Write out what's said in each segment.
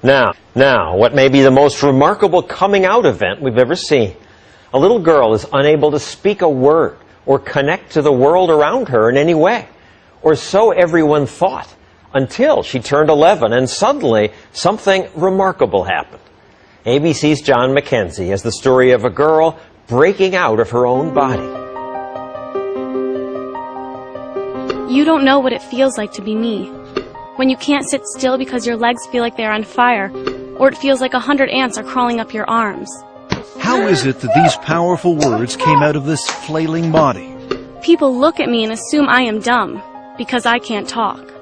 Now, what may be the most remarkable coming out event we've ever seen. A little girl is unable to speak a word or connect to the world around her in any way. Or so everyone thought, until she turned 11 and suddenly something remarkable happened. ABC's John McKenzie has the story of a girl breaking out of her own body. You don't know what it feels like to be me. When you can't sit still because your legs feel like they're on fire, or it feels like 100 ants are crawling up your arms. How is it that these powerful words came out of this flailing body? People look at me and assume I am dumb, because I can't talk.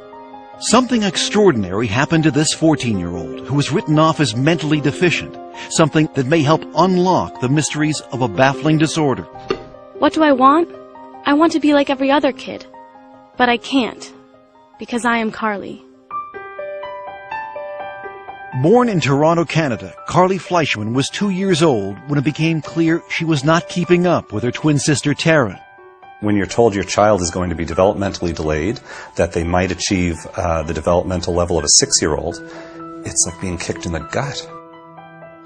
Something extraordinary happened to this 14-year-old who was written off as mentally deficient, something that may help unlock the mysteries of a baffling disorder. What do I want? I want to be like every other kid, but I can't, because I am Carley. Born in Toronto, Canada, Carley Fleischman was 2 years old when it became clear she was not keeping up with her twin sister Taryn. When you're told your child is going to be developmentally delayed, that they might achieve the developmental level of a 6-year-old, it's like being kicked in the gut.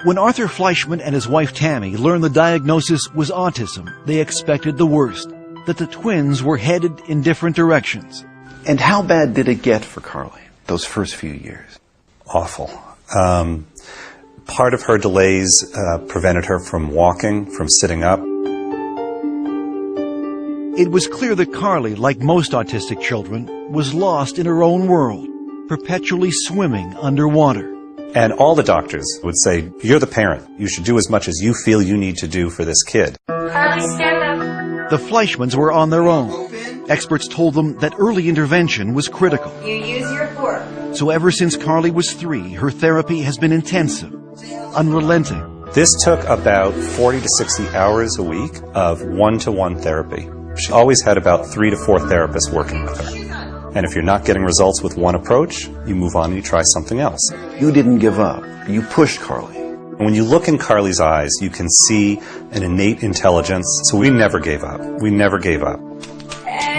When Arthur Fleischman and his wife Tammy learned the diagnosis was autism, they expected the worst, that the twins were headed in different directions. And how bad did it get for Carley, those first few years? Awful. Part of her delays prevented her from walking, from sitting up. It was clear that Carley, like most autistic children, was lost in her own world, perpetually swimming underwater. And all the doctors would say, you're the parent. You should do as much as you feel you need to do for this kid. Carley, stand up. The Fleischmans were on their own. Experts told them that early intervention was critical. You use your fork. So ever since Carley was 3, her therapy has been intensive, unrelenting. This took about 40 to 60 hours a week of one-to-one therapy. She always had about 3 to 4 therapists working with her. And if you're not getting results with one approach, you move on and you try something else. You didn't give up. You pushed Carley. And when you look in Carley's eyes, you can see an innate intelligence. So we never gave up. We never gave up.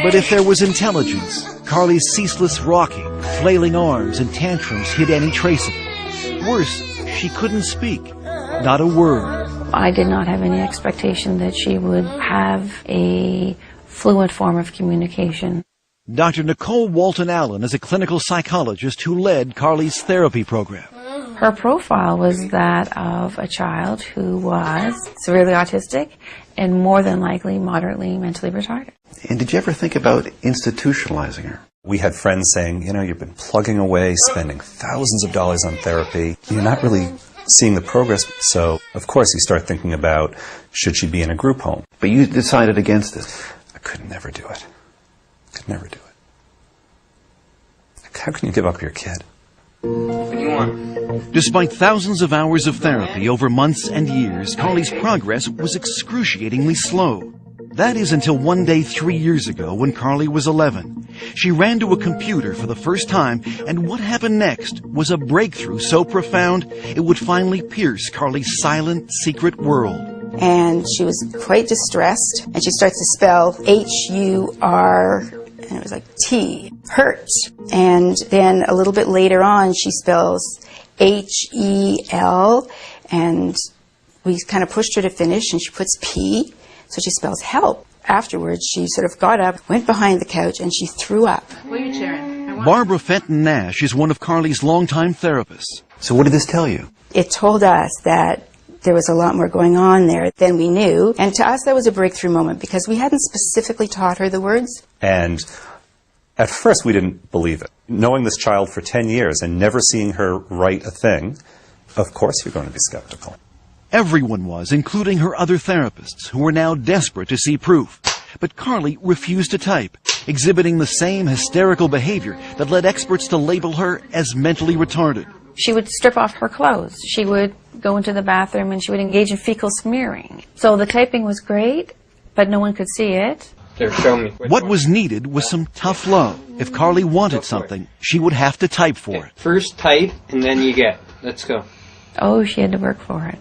But if there was intelligence, Carley's ceaseless rocking, flailing arms, and tantrums hid any trace of it. Worse, she couldn't speak. Not a word. I did not have any expectation that she would have a fluent form of communication. Dr. Nicole Walton-Allen is a clinical psychologist who led Carley's therapy program. Her profile was that of a child who was severely autistic and more than likely moderately mentally retarded. And did you ever think about institutionalizing her? We had friends saying, you know, you've been plugging away, spending thousands of dollars on therapy. You're not really seeing the progress. So, of course, you start thinking about, should she be in a group home? But you decided against it. I could never do it. Could never do it. How can you give up your kid? What do you want? Despite thousands of hours of therapy over months and years, Carley's progress was excruciatingly slow. That is until one day 3 years ago when Carley was 11. She ran to a computer for the first time, and what happened next was a breakthrough so profound it would finally pierce Carley's silent, secret world. And she was quite distressed, and she starts to spell H-U-R, and it was like T, hurt. And then a little bit later on, she spells H-E-L, and we kind of pushed her to finish, and she puts P. So she spells help. Afterwards, she sort of got up, went behind the couch, and she threw up. What are you cheering? Barbara Fenton Nash is one of Carley's longtime therapists. So what did this tell you? It told us that there was a lot more going on there than we knew. And to us, that was a breakthrough moment because we hadn't specifically taught her the words. And at first, we didn't believe it. Knowing this child for 10 years and never seeing her write a thing, of course you're going to be skeptical. Everyone was, including her other therapists, who were now desperate to see proof. But Carley refused to type, exhibiting the same hysterical behavior that led experts to label her as mentally retarded. She would strip off her clothes. She would go into the bathroom and she would engage in fecal smearing. So the typing was great, but no one could see it. There, show me. What was needed was some tough love. If Carley wanted something, she would have to type for it. First type, and then you get. Let's go. Oh, she had to work for it.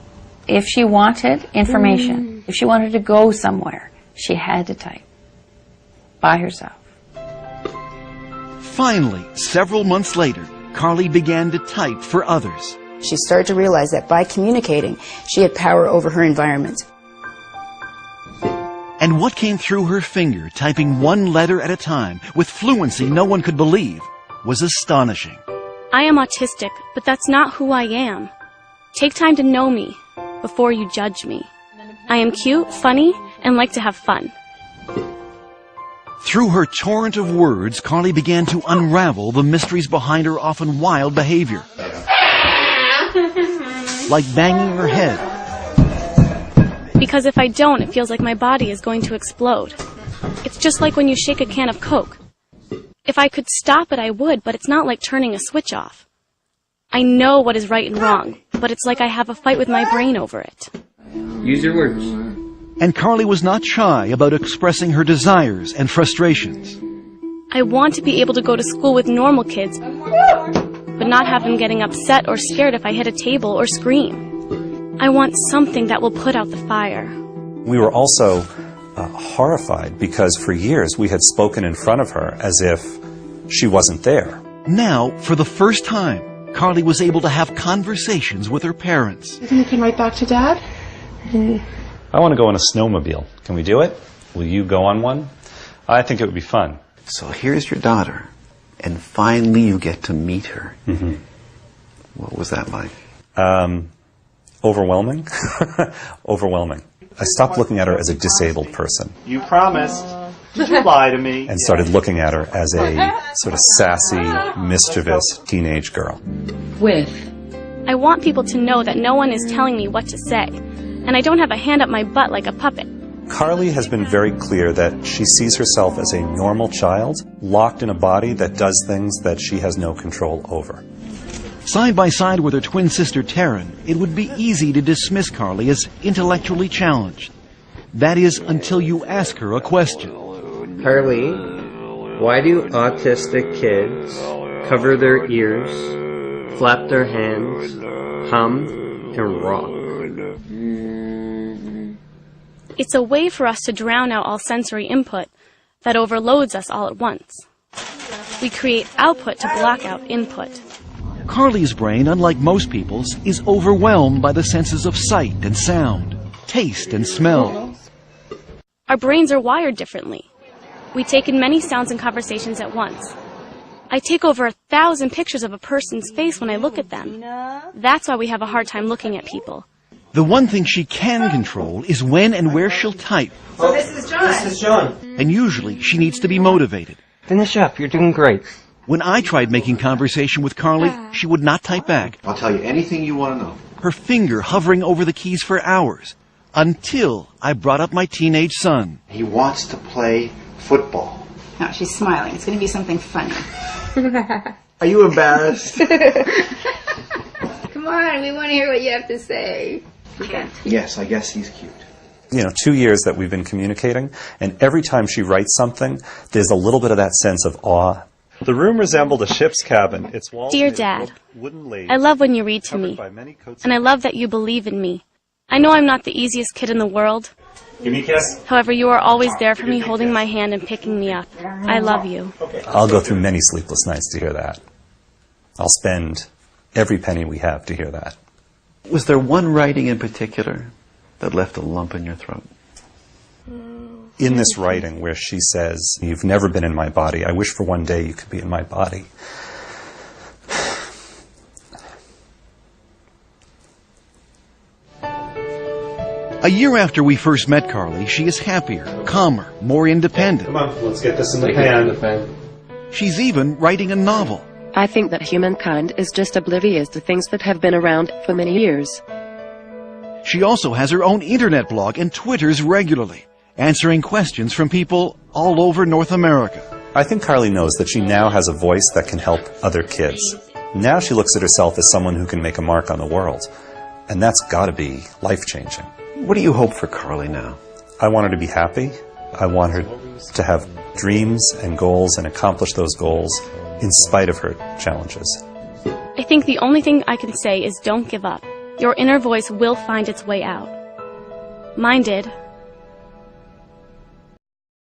If she wanted information, if she wanted to go somewhere, she had to type by herself. Finally, several months later, Carley began to type for others. She started to realize that by communicating, she had power over her environment. And what came through her finger, typing one letter at a time, with fluency no one could believe, was astonishing. I am autistic, but that's not who I am. Take time to know me before you judge me. I am cute, funny, and like to have fun. Through her torrent of words, Carley began to unravel the mysteries behind her often wild behavior. Like banging her head. Because if I don't, it feels like my body is going to explode. It's just like when you shake a can of Coke. If I could stop it, I would, but it's not like turning a switch off. I know what is right and wrong, but it's like I have a fight with my brain over it. Use your words. And Carley was not shy about expressing her desires and frustrations. I want to be able to go to school with normal kids, but not have them getting upset or scared if I hit a table or scream. I want something that will put out the fire. We were also horrified because for years we had spoken in front of her as if she wasn't there. Now, for the first time, Carley was able to have conversations with her parents. You think you can write back to Dad? I want to go on a snowmobile. Can we do it? Will you go on one? I think it would be fun. So here's your daughter, and finally you get to meet her. Mm-hmm. What was that like? Overwhelming. Overwhelming. I stopped looking at her as a disabled person. You promised. Did you lie to me? And started looking at her as a sort of sassy, mischievous teenage girl. I want people to know that no one is telling me what to say, and I don't have a hand up my butt like a puppet. Carley has been very clear that she sees herself as a normal child, locked in a body that does things that she has no control over. Side by side with her twin sister Taryn, it would be easy to dismiss Carley as intellectually challenged. That is, until you ask her a question. Carley, why do autistic kids cover their ears, flap their hands, hum, and rock? It's a way for us to drown out all sensory input that overloads us all at once. We create output to block out input. Carley's brain, unlike most people's, is overwhelmed by the senses of sight and sound, taste and smell. Our brains are wired differently. We take in many sounds and conversations at once. I take over 1,000 pictures of a person's face when I look at them. That's why we have a hard time looking at people. The one thing she can control is when and where she'll type. So this is John. This is John. And usually she needs to be motivated. Finish up. You're doing great. When I tried making conversation with Carley, she would not type back. I'll tell you anything you want to know. Her finger hovering over the keys for hours, until I brought up my teenage son. He wants to play football. No, she's smiling. It's going to be something funny. Are you embarrassed? Come on, we want to hear what you have to say. Okay. Yes, I guess he's cute. 2 years that we've been communicating, and every time she writes something, there's a little bit of that sense of awe. The room resembled a ship's cabin. Its walls Dear made Dad, of wooden laths, I love when you read to covered me, by many coats and I love that you believe in me. I know I'm not the easiest kid in the world. Give me a kiss. However, you are always there for me, holding my hand and picking me up. I love you. I'll go through many sleepless nights to hear that. I'll spend every penny we have to hear that. Was there one writing in particular that left a lump in your throat? In this writing where she says, "You've never been in my body. I wish for one day you could be in my body." A year after we first met Carley, she is happier, calmer, more independent. Come on, let's get this in the pan. She's even writing a novel. I think that humankind is just oblivious to things that have been around for many years. She also has her own internet blog and twitters regularly, answering questions from people all over North America. I think Carley knows that she now has a voice that can help other kids. Now she looks at herself as someone who can make a mark on the world. And that's got to be life-changing. What do you hope for Carley now? I want her to be happy. I want her to have dreams and goals and accomplish those goals in spite of her challenges. I think the only thing I can say is don't give up. Your inner voice will find its way out. Mine did.